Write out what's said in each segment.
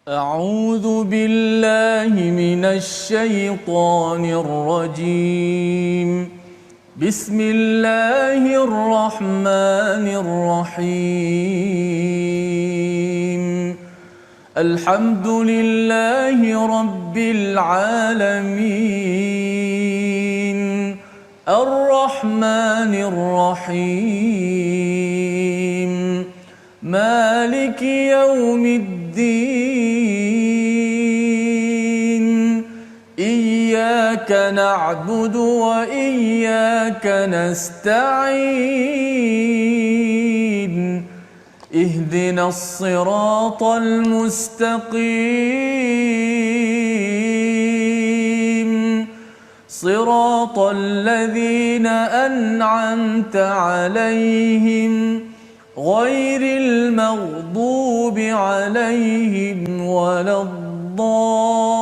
أعوذ بالله من الشيطان الرجيم. بسم الله الرحمن الرحيم. الحمد لله رب العالمين. الرحمن الرحيم. مالك يوم الدين. إياك نعبد وإياك نستعين. اهدنا الصراط المستقيم. صراط الذين أنعمت عليهم غير المغضوب عليهم ولا الضالين.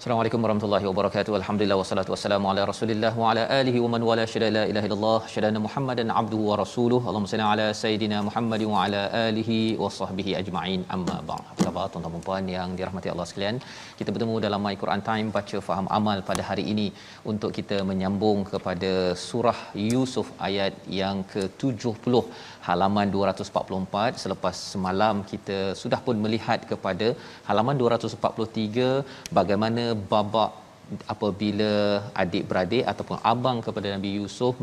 Assalamualaikum warahmatullahi wabarakatuh. Alhamdulillah wassalatu wassalamu ala Rasulillah wa ala alihi wa man wala syada la ilaha illallah syadana Muhammadan abduhu wa rasuluhu. Allahumma salli ala sayidina Muhammad wa ala alihi wa sahbihi ajma'in. Amma ba'd. Apa khabar tuan-tuan dan puan yang dirahmati Allah sekalian? Kita bertemu dalam My Quran Time baca faham amal pada hari ini untuk kita menyambung kepada surah Yusuf ayat yang ke-70 halaman 244. Selepas semalam kita sudah pun melihat kepada halaman 243 bagaimana babak apabila adik-beradik ataupun abang kepada Nabi Yusuf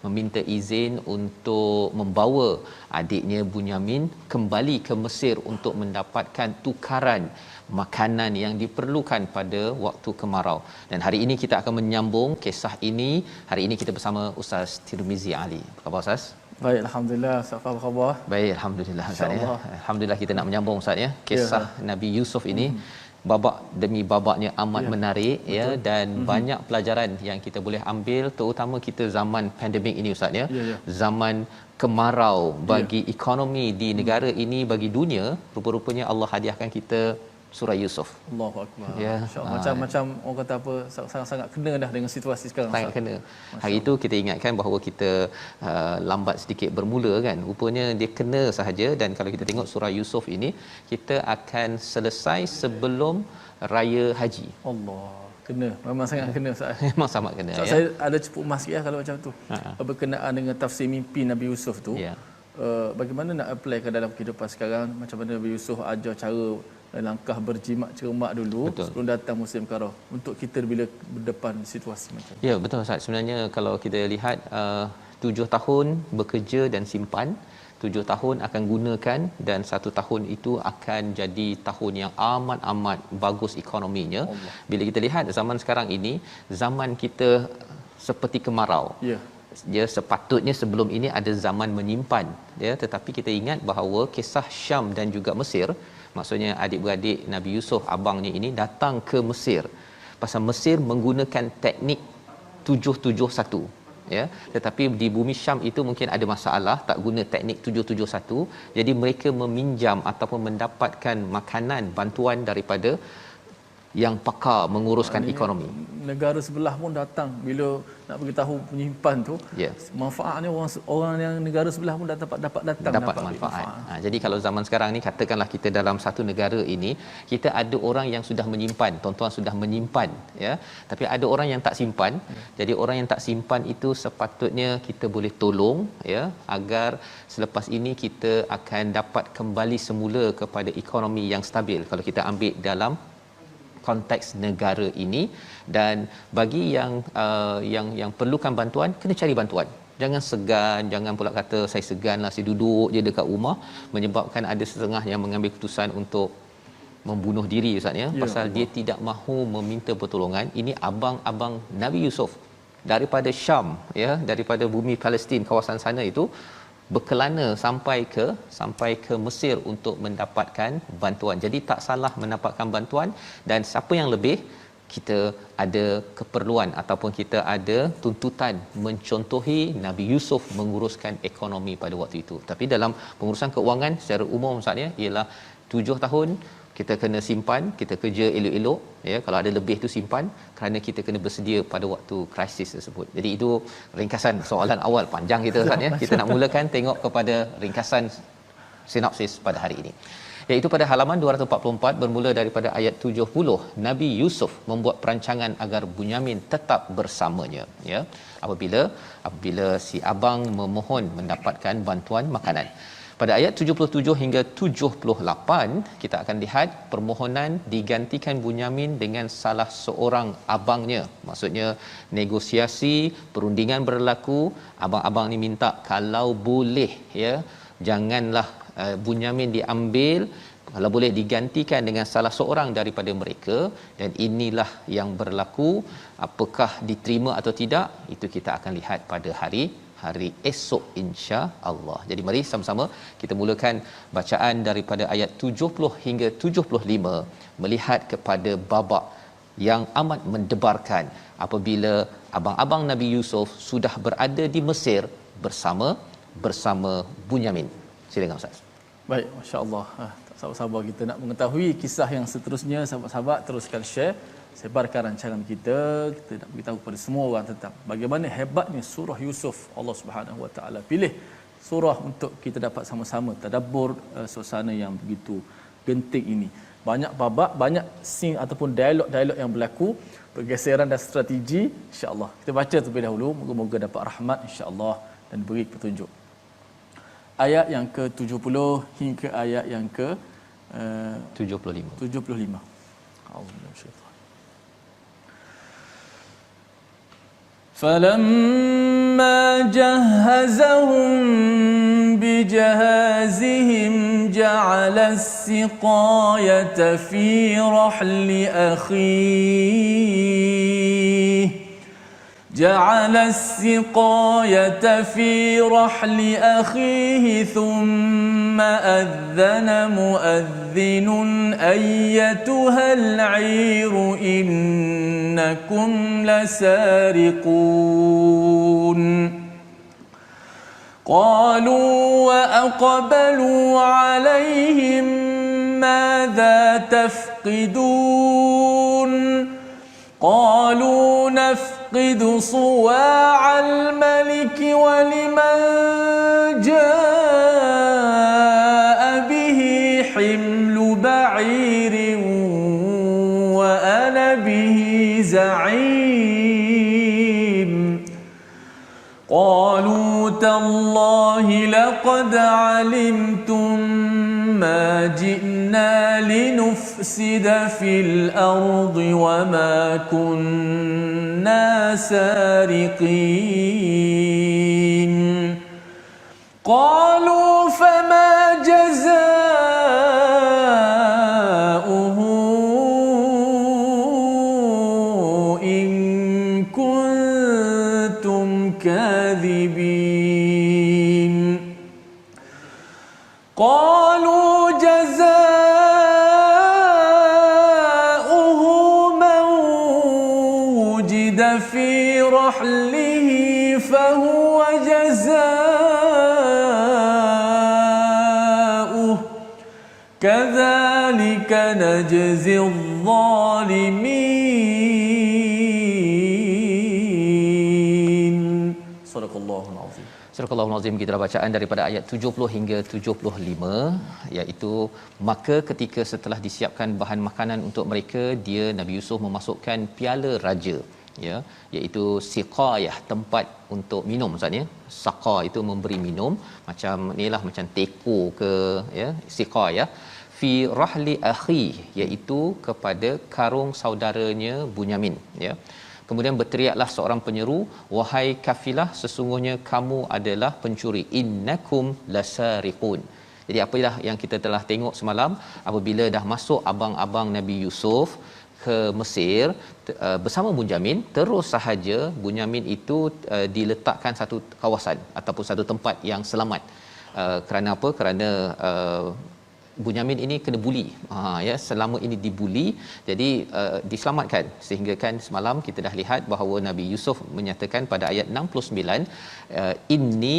meminta izin untuk membawa adiknya Bunyamin kembali ke Mesir untuk mendapatkan tukaran makanan yang diperlukan pada waktu kemarau. Dan hari ini kita akan menyambung kisah ini. Hari ini kita bersama Ustaz Tirmizi Ali. Apa khabar Ustaz? Baik, alhamdulillah. Apa khabar? Baik, alhamdulillah Ustaz ya. Alhamdulillah kita nak menyambung Ustaz ya. Kisah Nabi Yusuf ini babak demi babaknya amat menarik. Betul. Ya, dan banyak pelajaran yang kita boleh ambil, terutama kita zaman pandemik ini Ustaz ya. Zaman kemarau bagi ekonomi di negara ini, bagi dunia. Rupa-rupanya Allah hadiahkan kita surah Yusuf. Allahu akbar. Ya. Macam orang kata apa, sangat-sangat kena dah dengan situasi sekarang. Sangat kena. Hari itu kita ingatkan bahawa kita lambat sedikit bermula kan. Rupanya dia kena sahaja. Dan kalau kita tengok surah Yusuf ini, kita akan selesai sebelum raya haji. Allah, kena. Memang sangat kena Ustaz. Memang sangat kena ya. Saya ada cepuk emas sikit kalau macam tu. Berkenaan dengan tafsir mimpi Nabi Yusuf tu. Ya. Bagaimana nak apply ke dalam kehidupan sekarang, macam mana Nabi Yusuf ajar cara langkah berjimat cermat dulu. Betul. Sebelum datang musim kemarau, untuk kita bila berdepan situasi macam ya. Betul Ustaz. Sebenarnya kalau kita lihat 7 tahun bekerja dan simpan, 7 tahun akan gunakan, dan 1 tahun itu akan jadi tahun yang amat bagus ekonominya. Allah. Bila kita lihat zaman sekarang ini, zaman kita seperti kemarau. Ya. Dia sepatutnya sebelum ini ada zaman menyimpan ya, tetapi kita ingat bahawa kisah Syam dan juga Mesir, maksudnya adik-beradik Nabi Yusuf abangnya ini datang ke Mesir pasal Mesir menggunakan teknik 771 ya, tetapi di bumi Syam itu mungkin ada masalah, tak guna teknik 771. Jadi mereka meminjam ataupun mendapatkan makanan bantuan daripada yang pakar menguruskan ekonomi. Negara sebelah pun datang bila nak beritahu penyimpan tu. Manfaatnya orang yang negara sebelah pun dapat manfaat. Jadi kalau zaman sekarang ni, katakanlah kita dalam satu negara ini, kita ada orang yang sudah menyimpan, tuan-tuan sudah menyimpan ya, tapi ada orang yang tak simpan. Jadi orang yang tak simpan itu sepatutnya kita boleh tolong ya, agar selepas ini kita akan dapat kembali semula kepada ekonomi yang stabil kalau kita ambil dalam konteks negara ini. Dan bagi yang perlukan bantuan, kena cari bantuan. Jangan segan, jangan pula kata saya seganlah, saya duduk je dekat rumah, menyebabkan ada setengah yang mengambil keputusan untuk membunuh diri Ustaz ya, pasal Allah. Dia tidak mahu meminta pertolongan. Ini abang-abang Nabi Yusuf daripada Syam ya, daripada bumi Palestin kawasan sana itu berkelana sampai ke Mesir untuk mendapatkan bantuan. Jadi tak salah mendapatkan bantuan, dan siapa yang lebih, kita ada keperluan ataupun kita ada tuntutan mencontohi Nabi Yusuf menguruskan ekonomi pada waktu itu. Tapi dalam pengurusan keuangan secara umum Ustaz ya, ialah 7 tahun kita kena simpan, kita kerja elok-elok, ya, kalau ada lebih tu simpan, kerana kita kena bersedia pada waktu krisis tersebut. Jadi itu ringkasan soalan awal, panjang kita Ustaz, ya. Kita nak mulakan tengok kepada ringkasan sinopsis pada hari ini, iaitu pada halaman 244 bermula daripada ayat 70. Nabi Yusuf membuat perancangan agar Bunyamin tetap bersamanya, ya, apabila si abang memohon mendapatkan bantuan makanan. Pada ayat 77 hingga 78 kita akan lihat permohonan digantikan Bunyamin dengan salah seorang abangnya. Maksudnya negosiasi, perundingan berlaku, abang-abang ni minta kalau boleh, ya, janganlah Bunyamin diambil, kalau boleh digantikan dengan salah seorang daripada mereka, dan inilah yang berlaku. Apakah diterima atau tidak, itu kita akan lihat pada hari esok insya-Allah. Jadi mari sama-sama kita mulakan bacaan daripada ayat 70 hingga 75, melihat kepada babak yang amat mendebarkan apabila abang-abang Nabi Yusuf sudah berada di Mesir bersama Bunyamin. Silakan Ustaz. Baik, masya-Allah. Sahabat-sahabat kita nak mengetahui kisah yang seterusnya, sahabat-sahabat teruskan share, sebarkan rancangan kita nak beritahu kepada semua orang tentang bagaimana hebatnya surah Yusuf. Allah Subhanahu Wa Taala pilih surah untuk kita dapat sama-sama tadabbur suasana yang begitu genting ini. Banyak babak, banyak scene ataupun dialog-dialog yang berlaku, pergeseran dan strategi. Insya-Allah kita baca terlebih dahulu, moga-moga dapat rahmat insya-Allah dan beri petunjuk. Ayat yang ke-70 hingga ayat yang ke 75. فَلَمَّا جَهَّزَهُم بِجَهَازِهِمْ جَعَلَ السِّقَايَةَ فِي رَحْلِ أَخِيهِ ثُمَّ أَذَّنَ مُؤَذِّنٌ أَيَّتُهَا الْعِيرُ إِنَّكُمْ لَسَارِقُونَ قَالُوا وَأَقْبَلُوا عَلَيْهِمْ مَاذَا تَفْقِدُونَ قَالُوا نَفْقِدُ صُوَاعَ الْمَلِكِ وَلِمَنْ جَاءَ بِهِ حِمْلُ بَعِيرٍ وَأَنَا بِهِ زَعِيمٌ قَالُوا تَاللَّهِ لَقَدْ عَلِمْتُمْ مَا جِئْنَا لِنُفْسِدَ فِي الْأَرْضِ وَمَا كُنَّا سَارِقِينَ قَالُوا فَمَا جَزَاؤُهُ إِن كُنتُمْ كَاذِبِينَ قَالُوا جَزَاؤُهُ مَنْ وُجِدَ فِي رَحْلِهِ فَهُوَ جَزَاؤُهُ كَذَلِكَ نَجْزِي الظَّالِمِينَ صدق الله العظيم. Surah Al-Azim, kita bacaan daripada ayat 70 hingga 75, iaitu maka ketika setelah disiapkan bahan makanan untuk mereka, dia Nabi Yusuf memasukkan piala raja, ya, iaitu siqayah, tempat untuk minum Ustaz, ya. Saqa itu memberi minum, macam inilah macam teko ke, ya, siqayah fi rahli akhi, iaitu kepada karung saudaranya Bunyamin, ya. Kemudian berteriaklah seorang penyeru, wahai kafilah, sesungguhnya kamu adalah pencuri, innakum lasariqun. Jadi apalah yang kita telah tengok semalam, apabila dah masuk abang-abang Nabi Yusuf ke Mesir bersama Bunyamin, terus sahaja Bunyamin itu diletakkan satu kawasan ataupun satu tempat yang selamat. Kerana apa? Kerana Bunyamin ini kena buli, ya, selama ini dibuli, jadi diselamatkan. Sehingga kan semalam kita dah lihat bahawa Nabi Yusuf menyatakan pada ayat 69, inni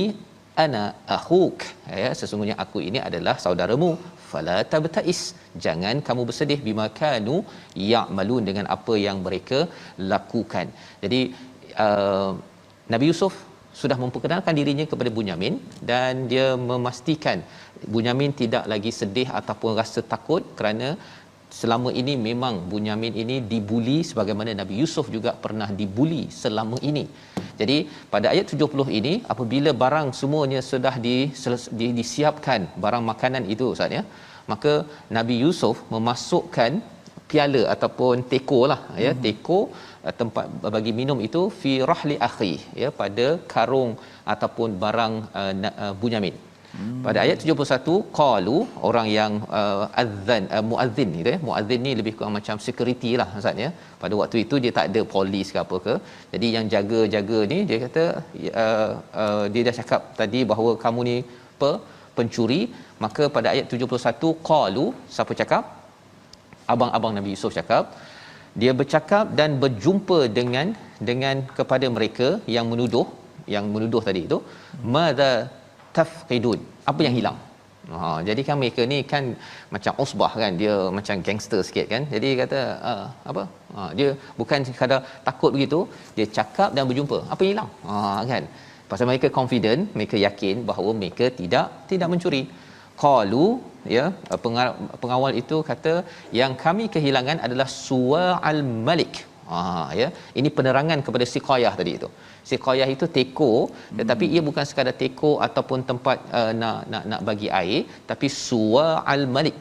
ana akhuk, ya, sesungguhnya aku ini adalah saudaramu, fala tabtais, jangan kamu bersedih bima kanu ya'malun, dengan apa yang mereka lakukan. Jadi Nabi Yusuf sudah memperkenalkan dirinya kepada Bunyamin dan dia memastikan Bunyamin tidak lagi sedih ataupun rasa takut, kerana selama ini memang Bunyamin ini dibuli sebagaimana Nabi Yusuf juga pernah dibuli selama ini. Jadi pada ayat 70 ini, apabila barang semuanya sudah disiapkan, barang makanan itu Ustaz ya, maka Nabi Yusuf memasukkan piala ataupun teko lah ya, teko tempat bagi minum itu fi rahli akhi ya, pada karung ataupun barang Bunyamin. Pada ayat 71, qalu, orang yang muazzin gitu ya, muazzin ni lebih kurang macam security lah Ustaz ya. Pada waktu itu dia tak ada polis ke apa ke, jadi yang jaga-jaga ni dia kata dia dah cakap tadi bahawa kamu ni pencuri. Maka pada ayat 71, qalu, siapa cakap? Abang-abang Nabi Yusuf cakap. Dia bercakap dan berjumpa dengan kepada mereka yang menuduh tadi itu, madza tafqidun, apa yang hilang. Jadi kan mereka ni kan macam usbah kan, dia macam gangster sikit kan. Jadi kata apa? Dia bukan sekadar takut begitu, dia cakap dan berjumpa. Apa yang hilang? Kan. Pasal mereka confident, mereka yakin bahawa mereka tidak mencuri. Qalu ya, pengawal itu kata yang kami kehilangan adalah suwa'al malik. Ya, ini penerangan kepada siqayah tadi itu. Siqayah itu teko, tetapi ia bukan sekadar teko ataupun tempat nak bagi air, tapi suwa'al malik,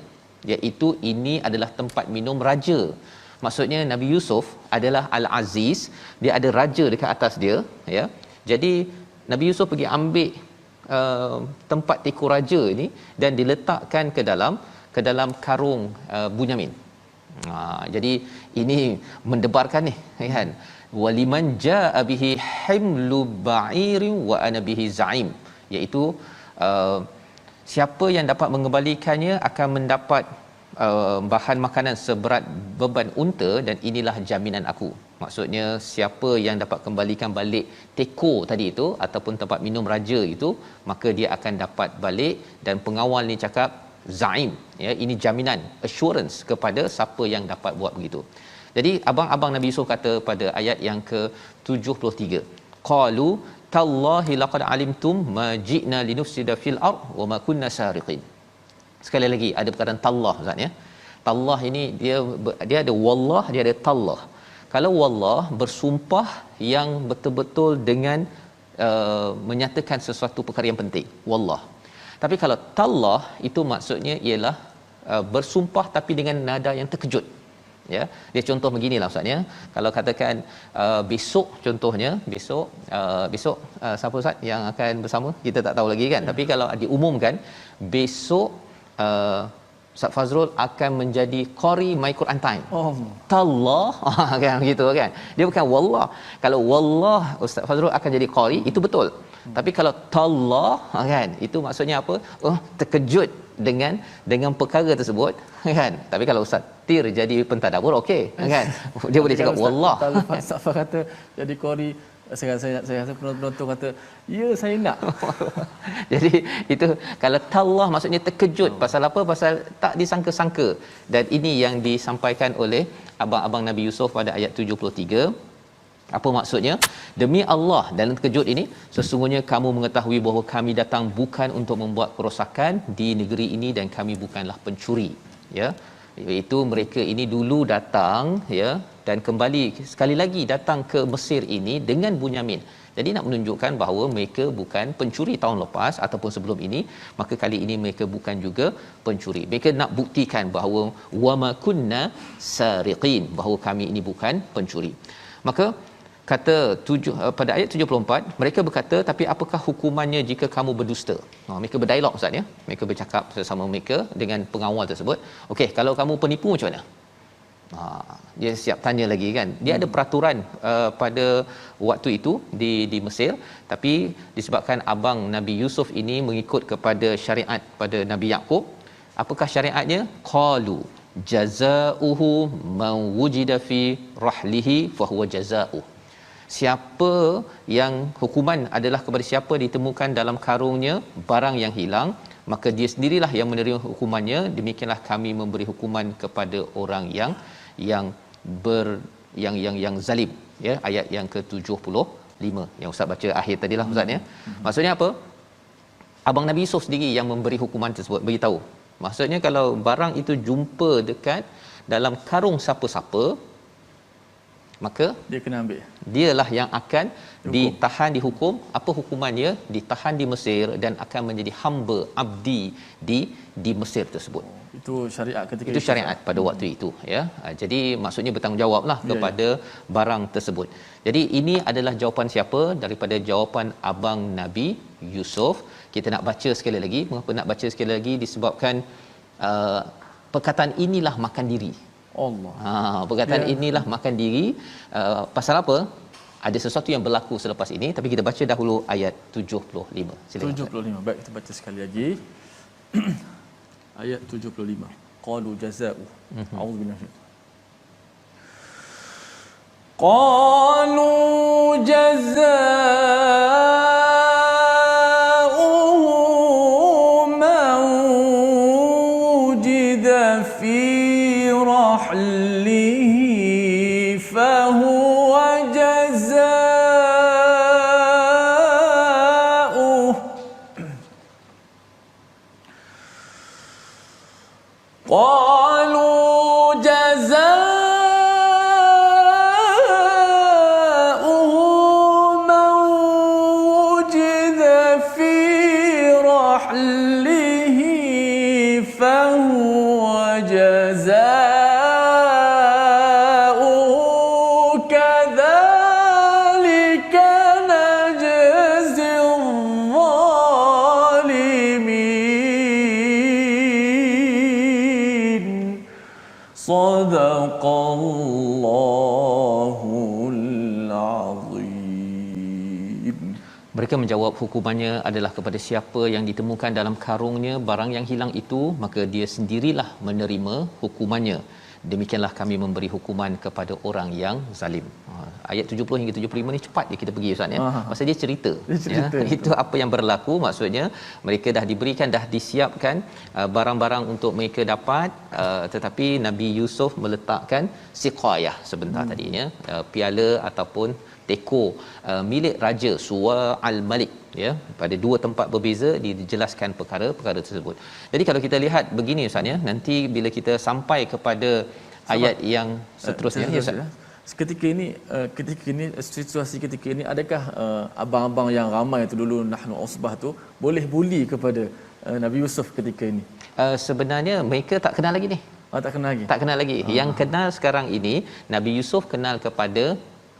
iaitu ini adalah tempat minum raja. Maksudnya Nabi Yusuf adalah al-aziz, dia ada raja dekat atas dia ya. Jadi Nabi Yusuf pergi ambil tempat teko raja ini dan diletakkan ke dalam karung Bunyamin. Jadi ini mendebarkan ni kan, waliman jaa bihi himlu ba'irin wa ana bihi za'im, iaitu siapa yang dapat mengembalikannya akan mendapat bahan makanan seberat beban unta, dan inilah jaminan aku. Maksudnya siapa yang dapat kembalikan balik teko tadi itu ataupun tempat minum raja itu, maka dia akan dapat balik. Dan pengawal ni cakap zaim ya, ini jaminan, assurance kepada siapa yang dapat buat begitu. Jadi abang-abang Nabi Yusuf kata pada ayat yang ke-73, qalu tallahi laqad alimtum ma ji'na linufsida fil ard wa ma kunna sariqin. Sekali lagi ada perkataan tallah Ustaz ya. Tallah ini dia ada wallah, dia ada tallah. Kalau wallah bersumpah yang betul-betul dengan menyatakan sesuatu perkara yang penting, wallah. Tapi kalau tallah itu maksudnya ialah bersumpah tapi dengan nada yang terkejut ya. Dia contoh beginilah Ustaz ya, kalau katakan besok, contohnya besok siapa Ustaz yang akan bersama, kita tak tahu lagi kan ya. Tapi kalau diumumkan besok Ustaz Fazrul akan menjadi qari my Quran time. Tallah kan gitu kan. Dia bukan wallah. Kalau wallah Ustaz Fazrul akan jadi qari, itu betul. Tapi kalau tallah kan, itu maksudnya apa? Terkejut dengan perkara tersebut kan. Tapi kalau Ustaz Tir jadi pentadabbur okey kan. Dia boleh cakap wallah. Ustaz kata jadi qari, saya rasa penonton kata ya saya nak. Jadi itu kalau tallah maksudnya terkejut. Pasal apa? Pasal tak disangka-sangka. Dan ini yang disampaikan oleh abang-abang Nabi Yusuf pada ayat 73. Apa maksudnya? Demi Allah, dalam terkejut ini sesungguhnya kamu mengetahui bahawa kami datang bukan untuk membuat kerosakan di negeri ini dan kami bukanlah pencuri ya. Iaitu mereka ini dulu datang ya, dan kembali sekali lagi datang ke Mesir ini dengan Bunyamin. Jadi nak menunjukkan bahawa mereka bukan pencuri tahun lepas ataupun sebelum ini, maka kali ini mereka bukan juga pencuri. Mereka nak buktikan bahawa wama kunna sariqin, bahawa kami ini bukan pencuri. Maka kata pada ayat 74, mereka berkata, tapi apakah hukumannya jika kamu berdusta? Mereka berdialog Ustaz ya. Mereka bercakap sesama mereka dengan pengawal tersebut. Okey, kalau kamu penipu macam mana? Dia siap tanya lagi kan. Dia ada peraturan pada waktu itu di Mesir, tapi disebabkan abang Nabi Yusuf ini mengikut kepada syariat pada Nabi Yaqub. Apakah syariatnya? Qalu jazaohu man wujida fi rahlihi fa huwa jazaoh. Siapa yang hukuman adalah kepada siapa ditemukan dalam karungnya barang yang hilang, maka dia sendirilah yang menerima hukumannya, demikianlah kami memberi hukuman kepada orang yang yang zalim, ya, ayat yang ke-75 yang ustaz baca akhir tadilah ustaz, ya. Maksudnya apa? Abang Nabi Yusuf sendiri yang memberi hukuman tersebut, beritahu. Maksudnya kalau barang itu jumpa dekat dalam karung siapa-siapa, maka dia kena ambil. Dialah yang akan ditahan, dihukum. Apa hukumannya? Ditahan di Mesir dan akan menjadi hamba abdi di Mesir tersebut. Itu syariat ketika itu syariat pada waktu itu, ya. Jadi maksudnya bertanggungjawablah kepada barang tersebut. Jadi ini adalah jawapan siapa? Daripada jawapan abang Nabi Yusuf. Kita nak baca sekali lagi. Mengapa nak baca sekali lagi? Disebabkan perkataan inilah makan diri. Allah. Perkataan inilah makan diri. Pasal apa? Ada sesuatu yang berlaku selepas ini, tapi kita baca dahulu ayat 75. Silakan. 75. Baik, kita baca sekali lagi. Ayat 75. Qalu jazaa'u. A'udzubillahi. Qalu jazaa'u man wujida fi rahlihi fahuwa jazaa'uh. قالوا جزاؤه من وجد في رحله فهو جزاؤه كذلك نجزي الظالمين. صدق الله العظيم. Mereka menjawab hukumannya adalah kepada siapa yang ditemukan dalam karungnya barang yang hilang itu, maka dia sendirilah menerima hukumannya. Demikianlah kami memberi hukuman kepada orang yang zalim. Ayat 70 hingga 75 ni cepat je kita pergi ustaz, ya. Pasal dia cerita, ya. Itu apa yang berlaku, maksudnya mereka dah diberikan, dah disiapkan barang-barang untuk mereka dapat, tetapi Nabi Yusuf meletakkan siqayah sebentar tadi, ya, piala ataupun teko milik raja Suwa al-Malik, ya, pada dua tempat berbeza dijelaskan perkara-perkara tersebut. Jadi kalau kita lihat begini ustaz, ya, nanti bila kita sampai kepada ayat yang seterusnya, ya ustaz. Ketika ini situasi ketika ini, adakah abang-abang yang ramai itu dulu nahnu usbah tu boleh buli kepada Nabi Yusuf ketika ini? Sebenarnya mereka tak kenal lagi ni. Tak kenal lagi. Tak kenal lagi. Yang kenal sekarang ini Nabi Yusuf kenal kepada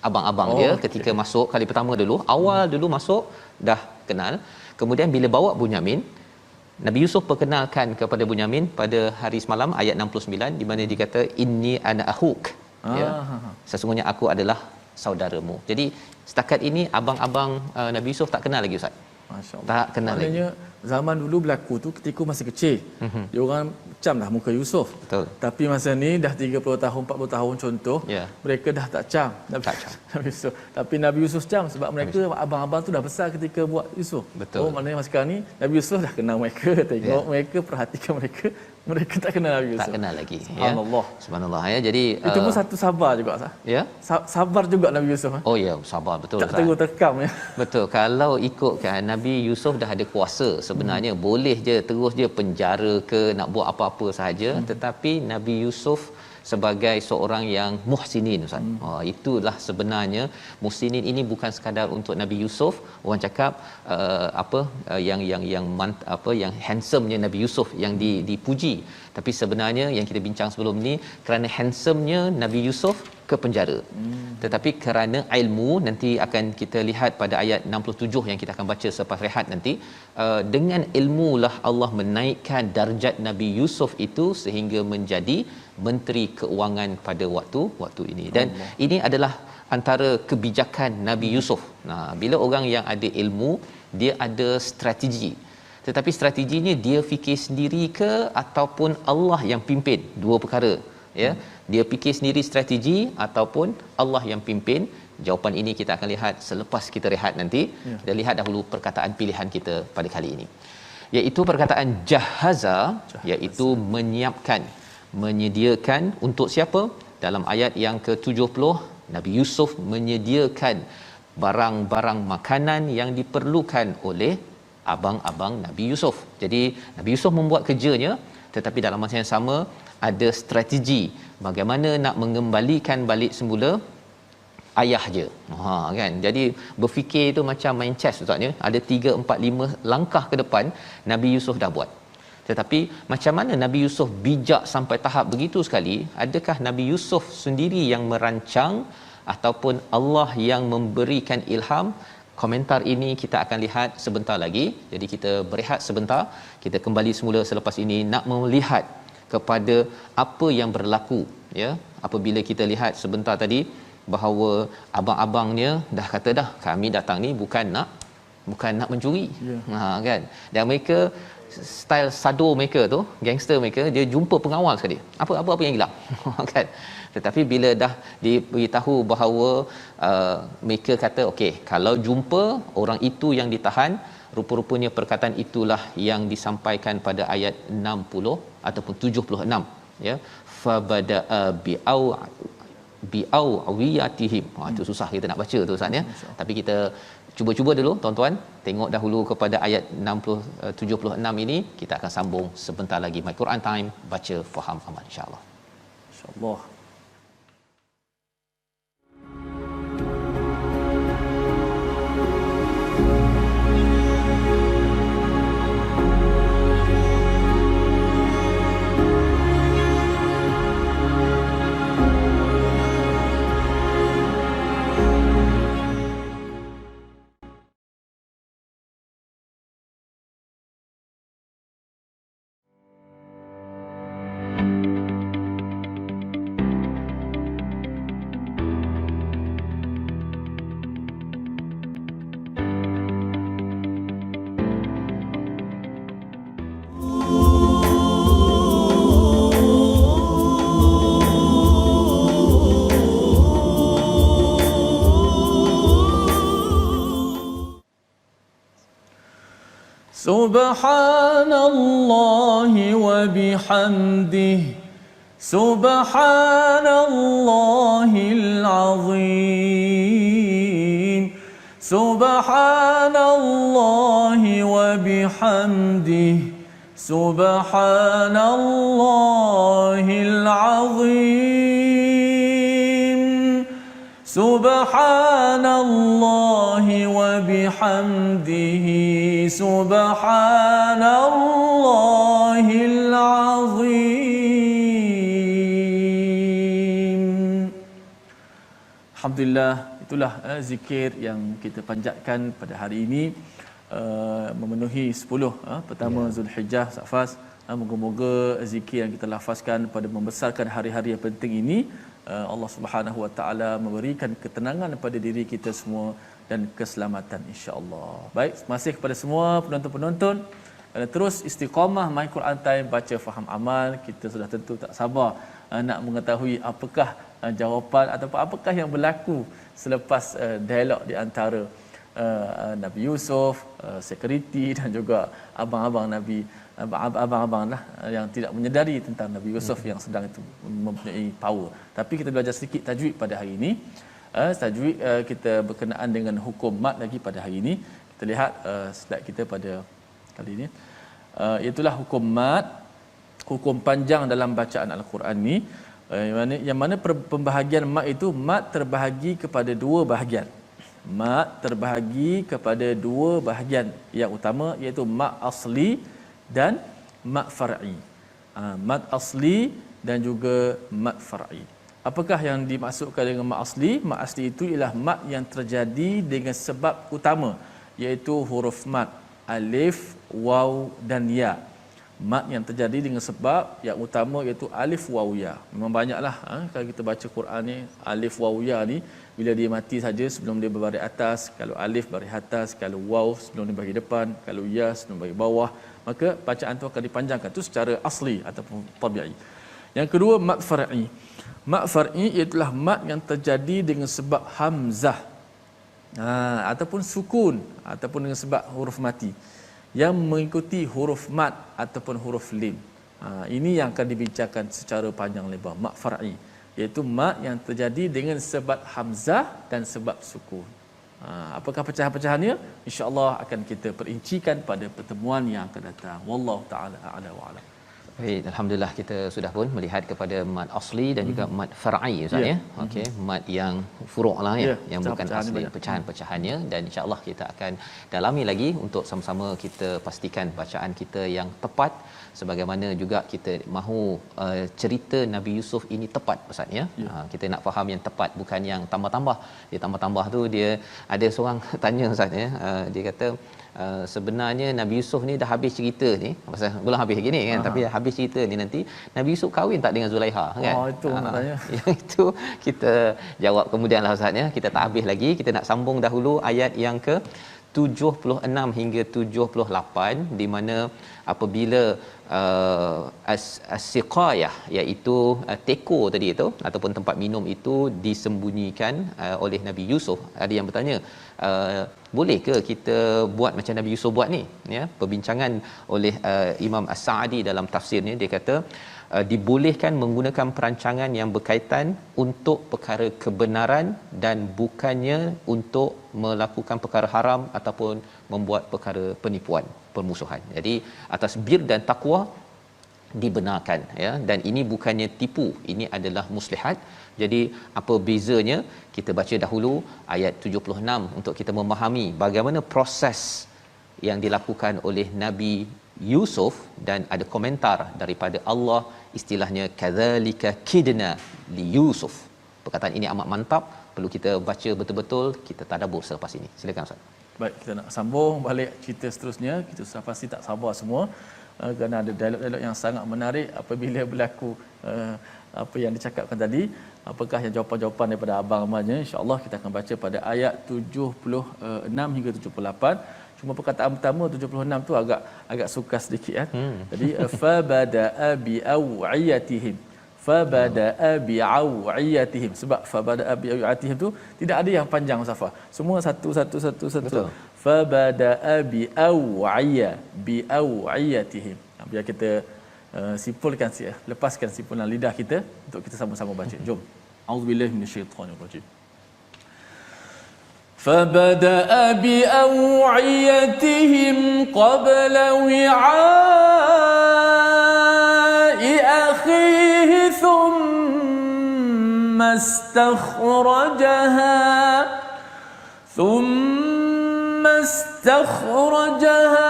abang-abang dia ketika masuk kali pertama dulu, awal dulu masuk dah kenal. Kemudian bila bawa Bunyamin, Nabi Yusuf perkenalkan kepada Bunyamin pada hari semalam ayat 69 di mana dia kata inni ana ahuk, ya, sesungguhnya aku adalah saudaramu. Jadi setakat ini abang-abang Nabi Yusuf tak kenal lagi ustaz. Masya-Allah. Tak kenal lagi. Maknanya zaman dulu berlaku tu ketika masih kecil. Dia orang camlah muka Yusuf. Betul. Tapi masa ni dah 30 tahun, 40 tahun contoh, mereka dah tak cam. Nabi Yusuf. Tapi Nabi Yusuf cam sebab mereka abang-abang tu dah besar ketika buat Yusuf. Betul. Oh, maknanya masa sekarang ni Nabi Yusuf dah kenal mereka, tengok mereka, perhatikan mereka. Mereka tak kenal Nabi Yusuf. Tak kenal lagi. Subhanallah. Ya. Subhanallah, ya. Jadi itu pun satu sabar juga sah. Ya. Sabar juga Nabi Yusuf. Oh ya, sabar betul. Tak terus terkam, ya. Betul. Kalau ikutkan Nabi Yusuf dah ada kuasa sebenarnya, boleh je terus je penjara ke nak buat apa-apa sahaja, tetapi Nabi Yusuf sebagai seorang yang muhsinin ustaz. Itulah sebenarnya muhsinin ini bukan sekadar untuk Nabi Yusuf. Orang cakap yang handsome-nya Nabi Yusuf yang dipuji, tapi sebenarnya yang kita bincang sebelum ni, kerana handsome-nya Nabi Yusuf ke penjara. Tetapi kerana ilmu, nanti akan kita lihat pada ayat 67 yang kita akan baca selepas rehat nanti, dengan ilmulah Allah menaikkan darjat Nabi Yusuf itu sehingga menjadi menteri keuangan pada waktu ini. Dan ini adalah antara kebijakan Nabi Yusuf. Nah, bila orang yang ada ilmu, dia ada strategi. Tetapi strateginya dia fikir sendiri ke ataupun Allah yang pimpin? Dua perkara, ya. Dia fikir sendiri strategi ataupun Allah yang pimpin? Jawapan ini kita akan lihat selepas kita rehat nanti. Kita lihat dahulu perkataan pilihan kita pada kali ini. iaitu perkataan jahaza, iaitu menyiapkan, menyediakan untuk siapa? Dalam ayat yang ke-70, Nabi Yusuf menyediakan barang-barang makanan yang diperlukan oleh abang-abang Nabi Yusuf. Jadi Nabi Yusuf membuat kerjanya, tetapi dalam masa yang sama ada strategi bagaimana nak mengembalikan balik semula ayah je. Kan. Jadi berfikir tu macam main chess ustaznya, ada 3 4 5 langkah ke depan Nabi Yusuf dah buat. Tetapi macam mana Nabi Yusuf bijak sampai tahap begitu sekali? Adakah Nabi Yusuf sendiri yang merancang ataupun Allah yang memberikan ilham? Komentar ini kita akan lihat sebentar lagi. Jadi kita berehat sebentar, kita kembali semula selepas ini nak melihat kepada apa yang berlaku, ya, apabila kita lihat sebentar tadi bahawa abang-abangnya dah kata dah, kami datang ni bukan nak mencuri. Kan, dan mereka style sado mereka tu, gangster mereka, dia jumpa pengawal sekali, apa yang hilang. Kan, tetapi bila dah diberitahu bahawa mereka kata okey, kalau jumpa orang itu yang ditahan, rupa-rupanya perkataan itulah yang disampaikan pada ayat 60 ataupun 76, ya, fabada'a bi'au awiyatihim. Itu susah kita nak baca tu Ustaz, ya. Tapi kita cuba dulu tuan-tuan, tengok dahulu kepada ayat 76 ini. Kita akan sambung sebentar lagi. My Quran Time, baca faham amal, insya-Allah. Insya-Allah. Subhanallah wa bihamdih, Subhanallahil azim, Subhanallah wa bihamdih, Subhanallahil azim, Subhanallah wa bihamdihi, Subhanallahil azim. Alhamdulillah, itulah zikir yang kita panjatkan pada hari ini, memenuhi 10 pertama Zulhijjah, Safas. Moga-moga zikir yang kita lafazkan pada membesarkan hari-hari yang penting ini, Allah Subhanahu Wa Taala memberikan ketenangan pada diri kita semua dan keselamatan, insya-Allah. Baik, masih kepada semua penonton-penonton, terus istiqamah My Quran Time, baca faham amal. Kita sudah tentu tak sabar nak mengetahui apakah jawapan ataupun apakah yang berlaku selepas dialog di antara Nabi Yusuf, security dan juga abang-abang Nabi, abang-abang lah yang tidak menyedari tentang Nabi Yusuf yang sedang itu mempunyai power. Tapi kita belajar sedikit tajwid pada hari ini. Tajwid kita berkenaan dengan hukum mat lagi pada hari ini. Kita lihat slide kita pada kali ini, itulah hukum mat, hukum panjang dalam bacaan Al-Quran ni. Yang mana pembahagian mat itu, mat terbahagi kepada 2 bahagian. Mat terbahagi kepada 2 bahagian yang utama, iaitu mat asli dan mat far'i. Mat asli dan juga mat far'i. Apakah yang dimaksudkan dengan mat asli? Mat asli itu ialah mat yang terjadi dengan sebab utama, iaitu huruf mat alif, waw dan ya. Mat yang terjadi dengan sebab yang utama iaitu alif, waw, ya. Memang banyaklah kalau kita baca Quran ni, alif, waw, ya ni bila dia mati saja sebelum dia berbaris atas. Kalau alif baris atas, kalau waw sebelum dia baris depan, kalau ya sebelum baris bawah, maka bacaan tu akan dipanjangkan. Itu secara asli ataupun tabi'i. Yang kedua, mat far'i. Mat far'i ialah mat yang terjadi dengan sebab hamzah, ataupun sukun, ataupun dengan sebab huruf mati. yang mengikuti huruf mad ataupun huruf lim. Ini yang akan dibincangkan secara panjang lebar, mad far'i, iaitu mad yang terjadi dengan sebab hamzah dan sebab sukun. Apakah pecahan-pecahannya? Insya-Allah akan kita perincikan pada pertemuan yang akan datang. Wallahu taala a'la wa a'lam. Baik, alhamdulillah kita sudah pun melihat kepada mad asli dan juga mad far'i Ustaz ya. Okey, mad yang furu' lah ya, yang bukan asli, pecahan-pecahannya, dan insya-Allah kita akan dalami lagi untuk sama-sama kita pastikan bacaan kita yang tepat, sebagaimana juga kita mahu cerita Nabi Yusuf ini tepat Ustaz ya. Kita nak faham yang tepat, bukan yang tambah-tambah. Dia tambah-tambah tu dia ada seorang tanya Ustaz ya, dia kata sebenarnya Nabi Yusuf ni dah habis cerita ni, pasal belum habis lagi ni kan, tapi habis cerita ni nanti Nabi Yusuf kahwin tak dengan Zulaiha kan. Itu nak tanya. Yang itu kita jawab kemudianlah Ustaz ya. Kita tak habis lagi, kita nak sambung dahulu ayat yang ke 76 hingga 78, di mana apabila as-siqayah, iaitu teko tadi itu ataupun tempat minum itu disembunyikan oleh Nabi Yusuf. Ada yang bertanya, boleh ke kita buat macam Nabi Yusuf buat ni ya? Perbincangan oleh Imam As-Sa'di dalam tafsirnya, dia kata dibolehkan menggunakan perancangan yang berkaitan untuk perkara kebenaran dan bukannya untuk melakukan perkara haram ataupun membuat perkara penipuan, permusuhan. Jadi atas bir dan takwa dibenarkan ya, dan ini bukannya tipu, ini adalah muslihat. Jadi apa bezanya? Kita baca dahulu ayat 76 untuk kita memahami bagaimana proses yang dilakukan oleh Nabi Yusuf, dan ada komentar daripada Allah, istilahnya kadzalika kidna li Yusuf. Perkataan ini amat mantap, perlu kita baca betul-betul, kita tadabbur selepas ini. Silakan Ustaz. Baik, kita nak sambung balik cerita seterusnya. Kita sudah pasti tak sabar semua kerana ada dialog-dialog yang sangat menarik apabila berlaku apa yang dicakapkan tadi. Apakah yang jawapan-jawapan daripada abang amanya? Insya-Allah kita akan baca pada ayat 76 hingga 78. Cuma perkataan pertama 76 tu agak sukar sedikit kan. Jadi fa badaa bi awiyatihim. Fa badaa bi awiyatihim. Sebab fa badaa bi awiyatihim tu tidak ada yang panjang Mustafa. Semua satu. Fa badaa bi awiyatihim. Biar kita simpulkan, lepaskan simpulan lidah kita untuk kita sama-sama baca. Jom. Auzubillahi minasyaitanirrajim. فبدأ بأوعيتهم قبل وعاء أخيه ثم استخرجها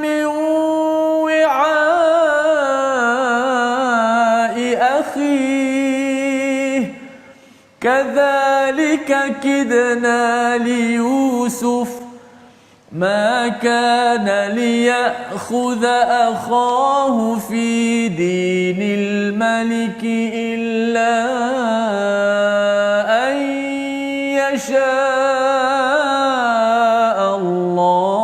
من وعاء أخيه كذلك كدنا ليوسف ما كان ليأخذ أخاه في دين الملك إلا أن يشاء الله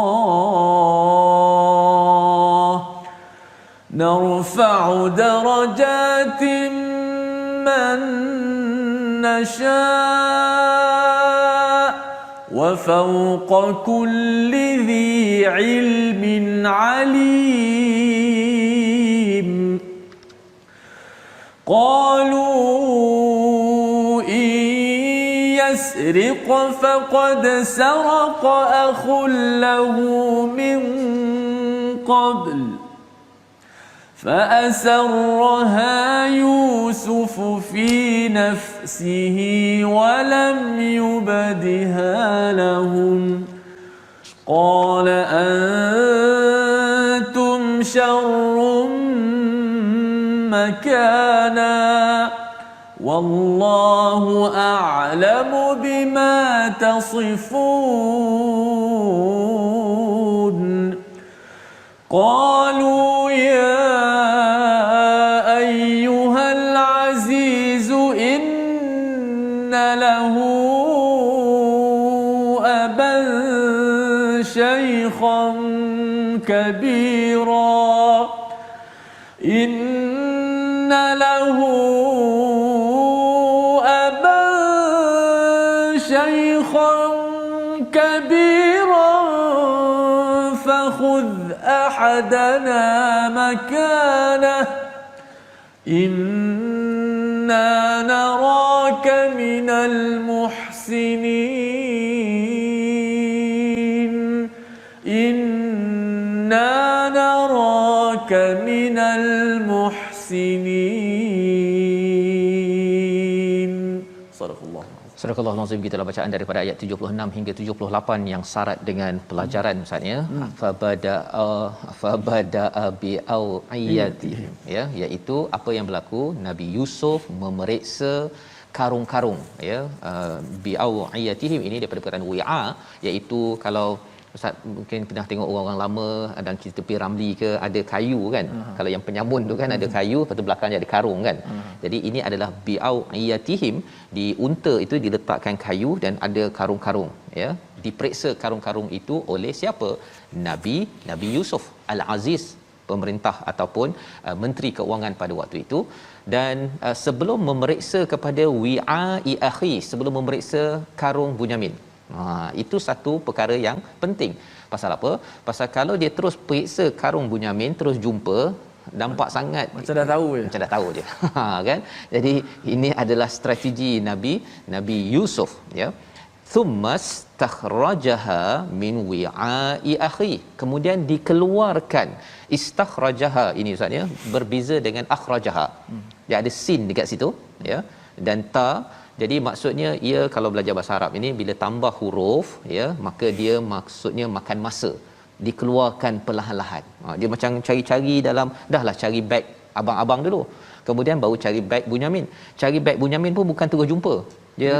نرفع درجات من نشاء وفوق كل ذي علم عليم قالوا إن يسرق فقد سرق أخ له من قبل فأسرها يوسف في نفسه ولم يبدها لهم قال أنتم شر مكانا والله أعلم بما تصفون قالوا يا أيها العزيز إن له أبا شيخا كبيرا إن له أبا شيخا كبيرا فخذ أحدنا مكانه إنا نراك من المحسنين إنا نراك من المحسنين صدق الله. Surah Al-Azim, kita telah bacaan daripada ayat 76 hingga 78 yang syarat dengan pelajaran Ustaz ya. Fabada'a bi'awiyatihim, ya, iaitu apa yang berlaku Nabi Yusuf memeriksa karung-karung, ya. Bi'awiyatihim ini daripada perkataan wi'a, iaitu kalau Ustaz mungkin pernah tengok orang-orang lama dan kita tepi Ramli ke ada kayu kan. Kalau yang penyamun tu kan ada kayu, lepas tu belakangnya ada karung kan. Jadi ini adalah bi'awiyatihim, di unta itu diletakkan kayu dan ada karung-karung, ya. Diperiksa karung-karung itu oleh siapa? Nabi Yusuf Al-Aziz, pemerintah ataupun menteri keuangan pada waktu itu. Dan sebelum memeriksa kepada wi'a'i akhi, sebelum memeriksa karung Bunyamin, itu satu perkara yang penting. Pasal apa? Pasal kalau dia terus periksa karung Bunyamin, terus jumpa, nampak sangat macam dah tahu je. Macam dah tahu je. Kan? Jadi ini adalah strategi Nabi Yusuf, ya. Thummastakhrajaha min wi'a'i akhi. Kemudian dikeluarkan. Istakhrajaha ini Ustaz ya, berbeza dengan akhrajaha. Dia ada sin dekat situ, ya. Dan ta. Jadi maksudnya ia, kalau belajar bahasa Arab ini, bila tambah huruf, ya, maka dia maksudnya makan masa, dikeluarkan perlahan-lahan. Dia macam cari-cari dalam, dahlah cari beg abang-abang dulu, kemudian baru cari beg Bunyamin. Cari beg Bunyamin pun bukan terus jumpa. Dia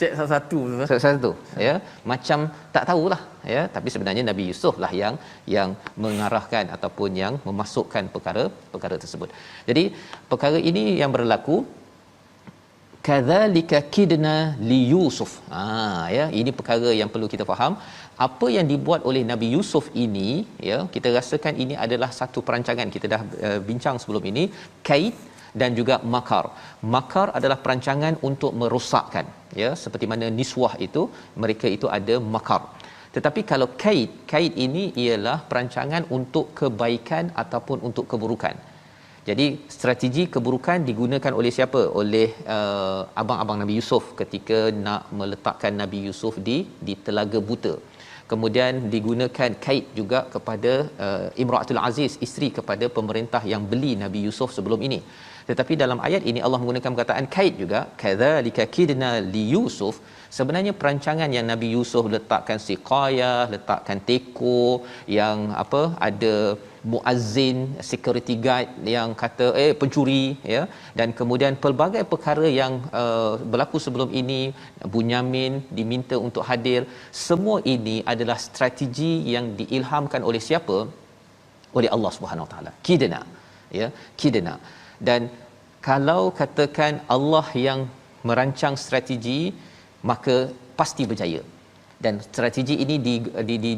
cek satu-satu, ya, macam tak tahulah, ya. Tapi sebenarnya Nabi Yusuf lah yang mengarahkan ataupun yang memasukkan perkara tersebut. Jadi perkara ini yang berlaku. Kadzalika kidna li Yusuf. Ya, ini perkara yang perlu kita faham. Apa yang dibuat oleh Nabi Yusuf ini, ya, kita rasakan ini adalah satu perancangan. Kita dah bincang sebelum ini, kaid dan juga makar. Makar adalah perancangan untuk merosakkan, ya, seperti mana niswah itu, mereka itu ada makar. Tetapi kalau kaid ini ialah perancangan untuk kebaikan ataupun untuk keburukan. Jadi strategi keburukan digunakan oleh siapa? Oleh abang-abang Nabi Yusuf ketika nak meletakkan Nabi Yusuf di telaga buta. Kemudian digunakan kaid juga kepada Imratul Aziz, isteri kepada pemerintah yang beli Nabi Yusuf sebelum ini. Tetapi dalam ayat ini Allah menggunakan perkataan kaid juga, kadzalika kidna li Yusuf. Sebenarnya perancangan yang Nabi Yusuf letakkan siqayah, letakkan teko yang ada muazzin, security guard yang kata pencuri, ya, dan kemudian pelbagai perkara yang berlaku sebelum ini, Bunyamin diminta untuk hadir. Semua ini adalah strategi yang diilhamkan oleh siapa? Oleh Allah Subhanahu Wa Taala. Kidna, ya, kidna. Dan kalau katakan Allah yang merancang strategi, maka pasti berjaya. Dan strategi ini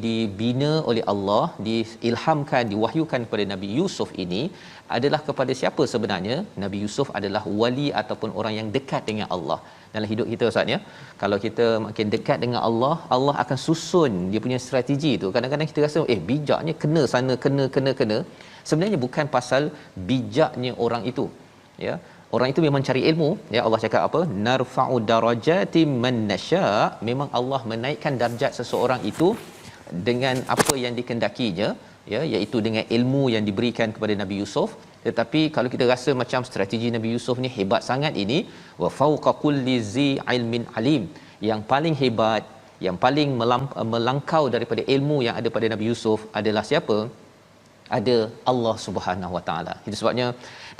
dibina oleh Allah, diilhamkan, diwahyukan kepada Nabi Yusuf ini adalah kepada siapa sebenarnya? Nabi Yusuf adalah wali ataupun orang yang dekat dengan Allah. Dalam hidup kita Ustaz, ya, kalau kita makin dekat dengan Allah, Allah akan susun dia punya strategi tu. Kadang-kadang kita rasa bijaknya kena sana, kena. Sebenarnya bukan pasal bijaknya orang itu, ya. Orang itu memang cari ilmu, ya. Allah cakap apa? Narfa'u darajatim man nasya. Memang Allah menaikkan darjat seseorang itu dengan apa yang dikendakinya, ya, iaitu dengan ilmu yang diberikan kepada Nabi Yusuf. Tetapi kalau kita rasa macam strategi Nabi Yusuf ni hebat sangat ini, wa fawqa kulli zi ilmin alim, yang paling hebat, yang paling melangkau daripada ilmu yang ada pada Nabi Yusuf adalah siapa? Ada Allah Subhanahu Wa Taala. Itu sebabnya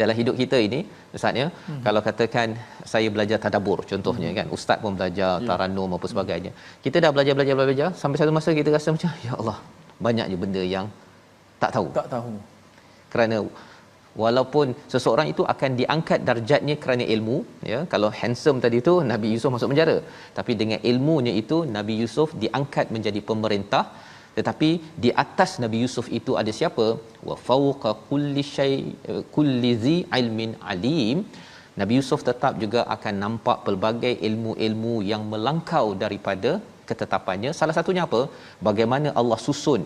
dalam hidup kita ini Ustaz, ya, kalau katakan saya belajar tadabbur contohnya, kan, ustaz pun belajar taranum apa sebagainya. Kita dah belajar sampai satu masa kita rasa macam ya Allah, banyaknya benda yang tak tahu. Kerana walaupun seseorang itu akan diangkat darjatnya kerana ilmu, ya, kalau handsome tadi tu Nabi Yusuf masuk penjara, tapi dengan ilmunya itu Nabi Yusuf diangkat menjadi pemerintah. Tetapi di atas Nabi Yusuf itu ada siapa? Wa fawqa kulli zi ilmin alim. Nabi Yusuf tetap juga akan nampak pelbagai ilmu-ilmu yang melangkau daripada ketetapannya. Salah satunya apa? Bagaimana Allah susun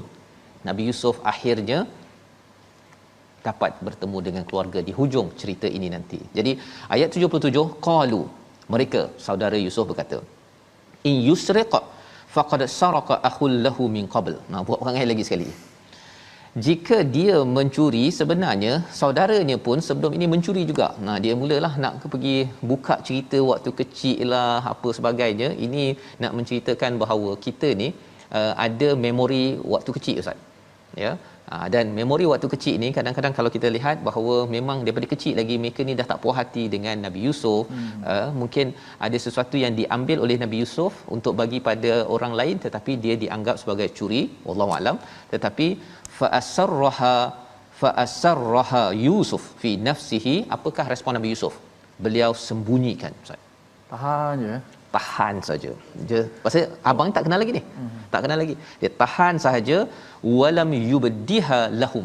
Nabi Yusuf akhirnya dapat bertemu dengan keluarga di hujung cerita ini nanti. Jadi ayat 77, qalu, mereka saudara Yusuf berkata, in yusriq faqad saraka akhul lahu min qabl. Nah, buat perangai lagi sekali. Jika dia mencuri, sebenarnya saudaranya pun sebelum ini mencuri juga. Nah, dia mulalah nak pergi buka cerita waktu kecil lah apa sebagainya. Ini nak menceritakan bahawa kita ni ada memori waktu kecil, Ustaz. Ya. Dan memori waktu kecil ni kadang-kadang kalau kita lihat bahawa memang daripada kecil lagi mereka ni dah tak puas hati dengan Nabi Yusuf. Mungkin ada sesuatu yang diambil oleh Nabi Yusuf untuk bagi pada orang lain, tetapi dia dianggap sebagai curi, wallahu alam. Tetapi fa asarraha Yusuf fi nafsihi. Apakah respon Nabi Yusuf? Beliau sembunyikan, Ustaz. Tahan je. Tahan saja. Dia pasal abang tak kenal lagi ni. Tak kenal lagi. Dia tahan sahaja, walam yubdiha lahum.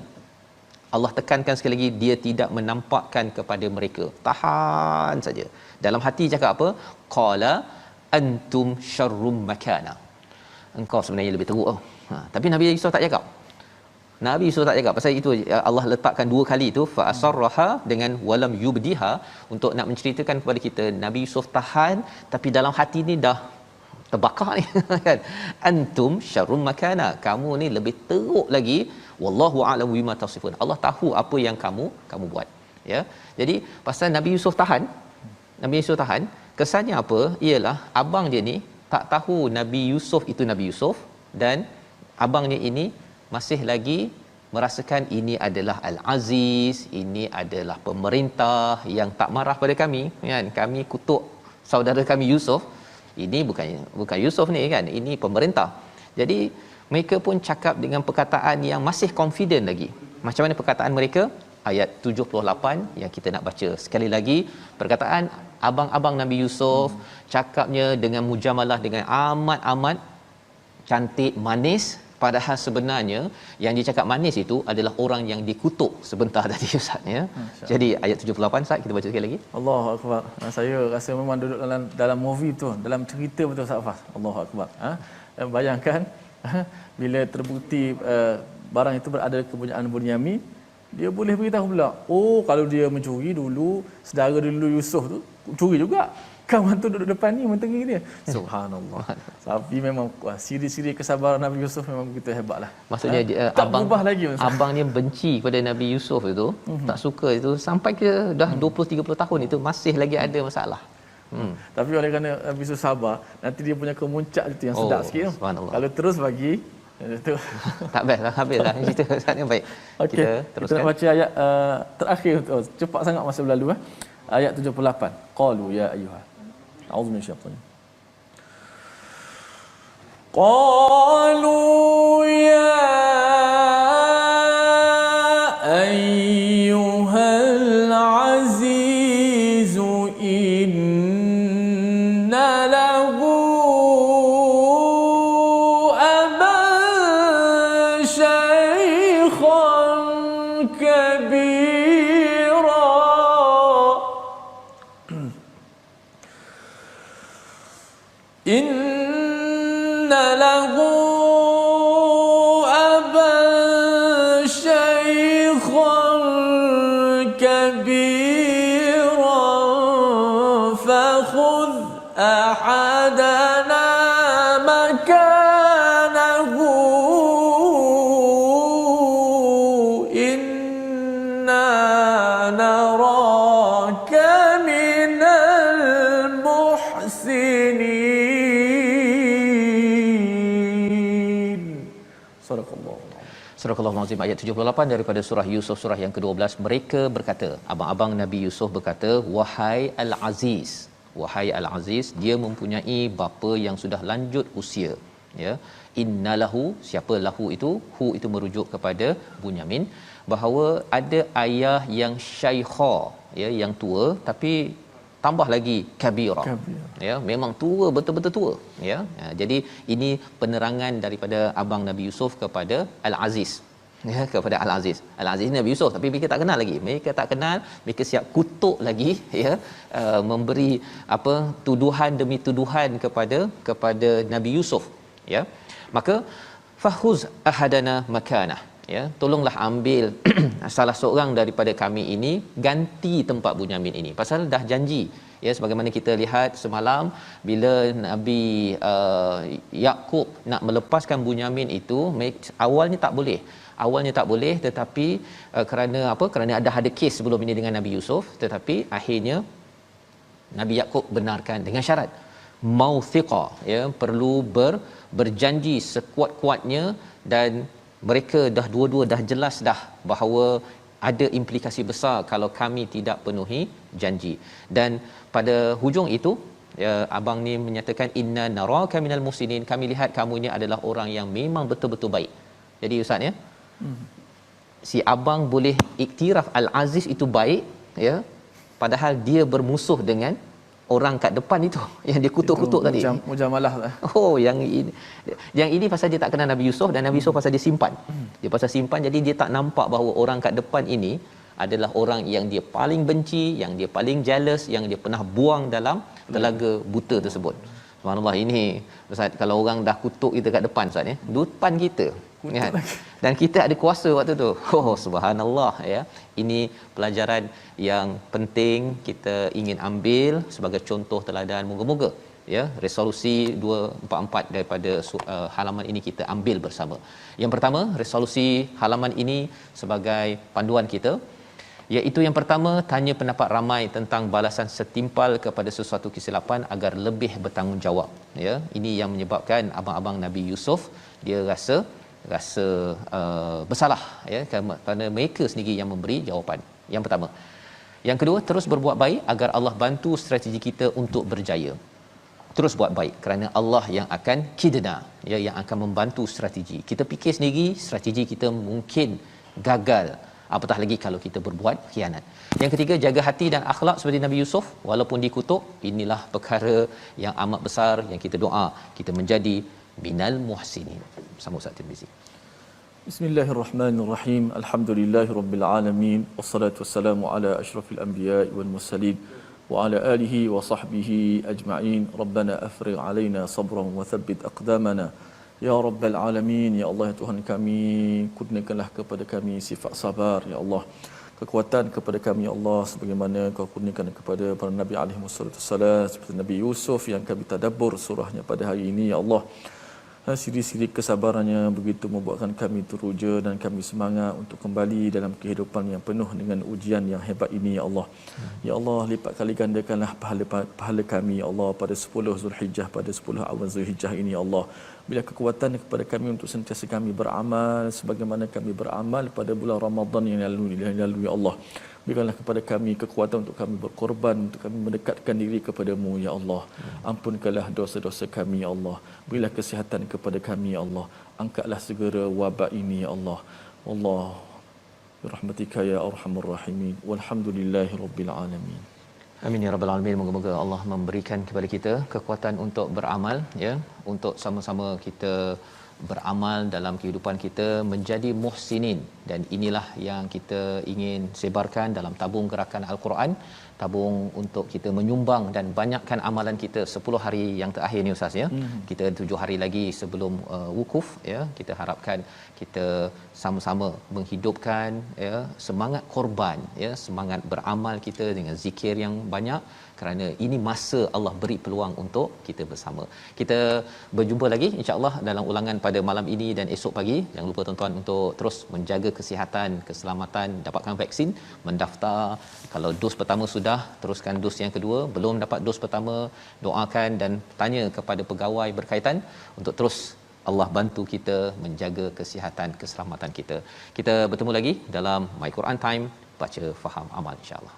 Allah tekankan sekali lagi, dia tidak menampakkan kepada mereka. Tahan saja. Dalam hati cakap apa? Qala antum syarrum makana. Engkau sebenarnya lebih teruk. Tapi Nabi Yusuf tak cakap. Nabi Yusuf tak cakap. Pasal itu Allah letakkan dua kali itu, fa asarraha dengan walam yubdiha, untuk nak menceritakan kepada kita Nabi Yusuf tahan, tapi dalam hati ni dah terbakar ni kan. Antum syarrum makana, kamu ni lebih teruk lagi. Wallahu a'lamu bima tasifun. Allah tahu apa yang kamu buat. Ya. Jadi pasal Nabi Yusuf tahan, kesannya apa? Ialah abang dia ni tak tahu Nabi Yusuf itu Nabi Yusuf, dan abangnya ini masih lagi merasakan ini adalah Al-Aziz, ini adalah pemerintah yang tak marah pada kami kan. Kami kutuk saudara kami Yusuf. Ini bukan Yusuf ni kan, ini pemerintah. Jadi mereka pun cakap dengan perkataan yang masih confident lagi. Macam mana perkataan mereka? Ayat 78 yang kita nak baca sekali lagi. Perkataan abang-abang Nabi Yusuf cakapnya dengan mujamalah, dengan amat-amat cantik, manis. Padahal sebenarnya yang dicakap manis itu adalah orang yang dikutuk sebentar tadi, Ustaz, ya. Jadi ayat 78, Ustaz, kita baca sekali lagi. Allahu akbar. Saya rasa memang duduk dalam movie tu, dalam cerita betul, Ustaz Fas. Allahu akbar. Bayangkan bila terbukti barang itu berada kepunyaan Bunyamin, dia boleh beritahu pula, oh kalau dia mencuri dulu, saudara dulu Yusuf tu curi juga. Kawan tu duduk depan ni menteri dia. Subhanallah. Tapi memang siri-siri kesabaran Nabi Yusuf memang begitu hebatlah. Maksudnya tak berubah lagi, abang ni benci kepada Nabi Yusuf itu, tak suka itu sampai ke dah 20-30 tahun itu masih lagi ada masalah. Tapi oleh kerana Nabi Yusuf sabar, nanti dia punya kemuncak itu yang sedap sikit tu. Kalau terus bagi itu tak best lah, habislah cerita saatnya. Baik. Okay. Kita teruskan. Kita nak baca ayat terakhir tu. Cepat sangat masa berlalu Ayat 78. Qalu ya ayyuha. A'udzu minasyaitanir. Qalu ya ayyuhal aziz inna lahu aban shaykhan kabira. Inna lahu aban shaykhan kabiran fakhudh ahadana makanahu inna naraka minal muhsinin. Surah Al-Azim ayat 78 daripada surah Yusuf, surah yang ke-12. Mereka berkata, abang-abang Nabi Yusuf berkata, wahai Al-Aziz, wahai Al-Aziz, dia mempunyai bapa yang sudah lanjut usia, ya. Innalahu, siapa lahu itu? Hu itu merujuk kepada Bunyamin, bahawa ada ayah yang syaikha, ya, yang tua, tapi tambah lagi kabira. Ya, memang tua, betul-betul tua, ya. Jadi ini penerangan daripada abang Nabi Yusuf kepada Al-Aziz, ya, kepada Al-Aziz. Al-Aziz Nabi Yusuf, tapi mereka tak kenal lagi. Mereka tak kenal, mereka siap kutuk lagi, ya, memberi apa tuduhan demi tuduhan kepada Nabi Yusuf, ya. Maka fahuz ahadana makanah, ya, tolonglah ambil salah seorang daripada kami ini ganti tempat Bunyamin ini, pasal dah janji, ya, sebagaimana kita lihat semalam bila Nabi Yaqub nak melepaskan Bunyamin itu, awalnya tak boleh, tetapi kerana apa, kerana ada kes sebelum ini dengan Nabi Yusuf, tetapi akhirnya Nabi Yaqub benarkan dengan syarat mauthiqa, ya, perlu berjanji sekuat-kuatnya, dan mereka dah dua-dua dah jelas dah bahawa ada implikasi besar kalau kami tidak penuhi janji. Dan pada hujung itu, ya, abang ni menyatakan inna naraka minal muhsinin, kami lihat kamu ini adalah orang yang memang betul-betul baik. Jadi ustaz, ya, si abang boleh iktiraf al-aziz itu baik, ya, padahal dia bermusuh dengan orang kat depan itu yang dia kutuk-kutuk tadi. Mujamalah lah. Oh, yang ini pasal dia tak kenal Nabi Yusuf, dan Nabi Yusuf pasal dia simpan. Dia pasal simpan, jadi dia tak nampak bahawa orang kat depan ini adalah orang yang dia paling benci, yang dia paling jealous, yang dia pernah buang dalam telaga buta tersebut. Subhanallah, ini Ustaz, kalau orang dah kutuk kita kat depan Ustaz, ya, depan kita, kan? Dan kita ada kuasa waktu tu. Oh, subhanallah, ya. Ini pelajaran yang penting kita ingin ambil sebagai contoh teladan. Moga-moga, ya, resolusi 244 daripada halaman ini kita ambil bersama. Yang pertama, resolusi halaman ini sebagai panduan kita, iaitu yang pertama, tanya pendapat ramai tentang balasan setimpal kepada sesuatu kesilapan agar lebih bertanggungjawab, ya. Ini yang menyebabkan abang-abang Nabi Yusuf dia rasa bersalah, ya, kerana mereka sendiri yang memberi jawapan. Yang pertama. Yang kedua, terus berbuat baik agar Allah bantu strategi kita untuk berjaya. Terus buat baik kerana Allah yang akan kidna, ya, yang akan membantu strategi. Kita fikir sendiri, strategi kita mungkin gagal, apatah lagi kalau kita berbuat khianat. Yang ketiga, jaga hati dan akhlak seperti Nabi Yusuf walaupun dikutuk. Inilah perkara yang amat besar yang kita doa kita menjadi minal muhsinin. Sama Ustaz Tirmizi. Bismillahirrahmanirrahim. Alhamdulillahirabbil alamin, wassalatu wassalamu ala asyrafil anbiya'i wal mursalin wa ala alihi wa sahbihi ajma'in. Rabbana afrigh alaina sabran wa thabbit aqdamana ya rabbal alamin. Ya Allah, ya Tuhan kami, kurniakanlah kepada kami sifat sabar, ya Allah, kekuatan kepada kami, ya Allah, sebagaimana Kau kurniakan kepada para nabi alaihi wassalam, seperti Nabi Yusuf yang kami tadabbur surahnya pada hari ini, ya Allah. Siri-siri kesabarannya begitu membuatkan kami teruja dan kami semangat untuk kembali dalam kehidupan yang penuh dengan ujian yang hebat ini, ya Allah. Ya Allah, lipat kali gandakanlah pahala kami, ya Allah, pada 10 Zulhijjah, pada 10 awal Zulhijjah ini, ya Allah. Bila kekuatan kepada kami untuk sentiasa kami beramal sebagaimana kami beramal pada bulan Ramadan yang lalu, ya Allah. Berikanlah kepada kami kekuatan untuk kami berkorban, untuk kami mendekatkan diri kepadamu, ya Allah. Ampunkanlah dosa-dosa kami, ya Allah. Berilah kesihatan kepada kami, ya Allah. Angkatlah segera wabak ini, ya Allah. Allah birahmatika ya arhamar rahimin. Walhamdulillahirabbil alamin. Amin ya rabbal alamin. Moga-moga Allah memberikan kepada kita kekuatan untuk beramal, ya, untuk sama-sama kita beramal dalam kehidupan kita menjadi muhsinin, dan inilah yang kita ingin sebarkan dalam tabung gerakan Al-Quran, tabung untuk kita menyumbang dan banyakkan amalan kita 10 hari yang terakhir ni Ustaz, ya. Kita 7 hari lagi sebelum wukuf, ya. Kita harapkan kita sama-sama menghidupkan, ya, semangat korban, ya, semangat beramal kita dengan zikir yang banyak, kerana ini masa Allah beri peluang untuk kita bersama. Kita berjumpa lagi insya-Allah dalam ulangan pada malam ini dan esok pagi. Jangan lupa tuan-tuan untuk terus menjaga kesihatan, keselamatan, dapatkan vaksin, mendaftar. Kalau dos pertama sudah, teruskan dos yang kedua. Belum dapat dos pertama, doakan dan tanya kepada pegawai berkaitan untuk terus Allah bantu kita menjaga kesihatan, keselamatan kita. Kita bertemu lagi dalam My Quran Time, baca faham amal insya-Allah.